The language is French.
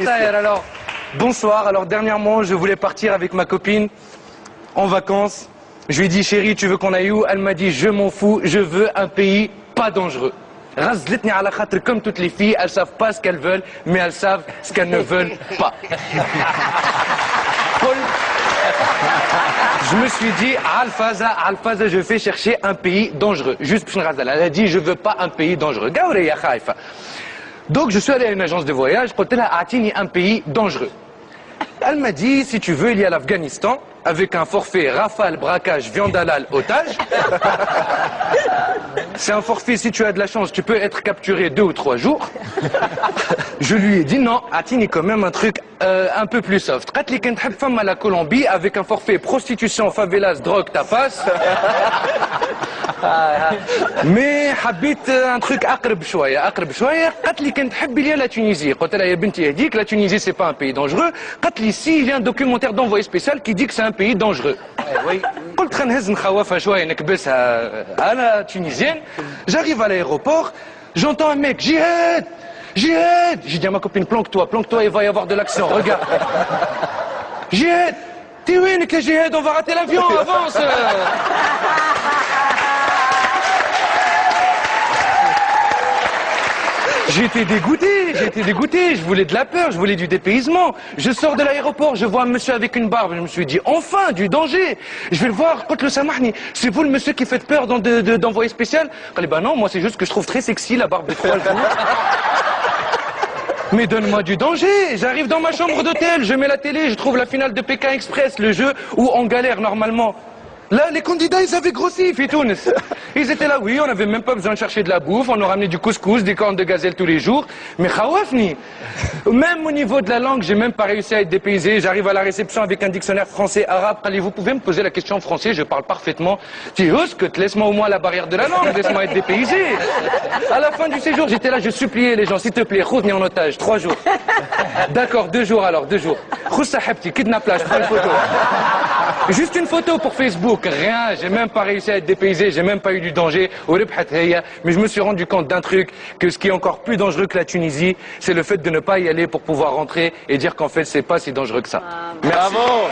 Alors, bonsoir. Alors, dernièrement, je voulais partir avec ma copine en vacances. Je lui ai dit, chérie, tu veux qu'on aille où? Elle m'a dit, je m'en fous, je veux un pays pas dangereux. Razletni ala khatr, comme toutes les filles, elles savent pas ce qu'elles veulent, mais elles savent ce qu'elles ne veulent pas. Je me suis dit, Alfaza, je vais chercher un pays dangereux. Juste pour elle a dit, je veux pas un pays dangereux. Gaouré ya khaifa. Donc je suis allé à une agence de voyage, je lui ai dit, un pays dangereux. Elle m'a dit, si tu veux, il y a l'Afghanistan, avec un forfait rafale, braquage, viande halal, otage. C'est un forfait, si tu as de la chance, tu peux être capturé 2 ou 3 jours. Je lui ai dit, non, Atini, quand même un truc un peu plus soft. Qatli kent hab femme à la Colombie, avec un forfait prostitution, favelas, drogue, tapas. Mais habite un truc aqrb shouaya. Qatli kent hab il y a la Tunisie. Quand elle a dit que la Tunisie c'est pas un pays dangereux. Qatli ici, il y a un documentaire d'envoyé spécial qui dit que c'est un pays dangereux. قلت خلينا نهز نخوفها شويه نكبسها انا tunisienne. J'arrive à l'aéroport, j'entends un mec, Jihad. J'ai dit à ma copine, planque-toi, il va y avoir de l'action, regarde. Jihad, t'es où que Jihad, on va rater l'avion, avance. J'étais dégoûté, je voulais de la peur, je voulais du dépaysement. Je sors de l'aéroport, je vois un monsieur avec une barbe, je me suis dit, enfin, du danger. Je vais le voir, quand le samahni, c'est vous le monsieur qui fait peur d'envoyé spécial? Il dit, bah non, moi c'est juste que je trouve très sexy la barbe de poil. Mais donne-moi du danger. J'arrive dans ma chambre d'hôtel, je mets la télé, je trouve la finale de Pékin Express, le jeu où on galère normalement. Là, les candidats, ils avaient grossi, Fitounes. Ils étaient là, oui, on n'avait même pas besoin de chercher de la bouffe, on nous ramenait du couscous, des cornes de gazelle tous les jours. Mais khawafni. Même au niveau de la langue, j'ai même pas réussi à être dépaysé. J'arrive à la réception avec un dictionnaire français-arabe. Allez, vous pouvez me poser la question en français, je parle parfaitement. Laisse-moi au moins la barrière de la langue, laisse-moi être dépaysé. À la fin du séjour, j'étais là, je suppliais les gens, s'il te plaît, khoudni en otage, 3 jours. D'accord, 2 jours alors, 2 jours. Khoussa habti, kidnappage, prends une photo. Juste une photo pour Facebook, rien, j'ai même pas réussi à être dépaysé, j'ai même pas eu du danger, mais je me suis rendu compte d'un truc, que ce qui est encore plus dangereux que la Tunisie, c'est le fait de ne pas y aller pour pouvoir rentrer et dire qu'en fait c'est pas si dangereux que ça. Merci. Bravo.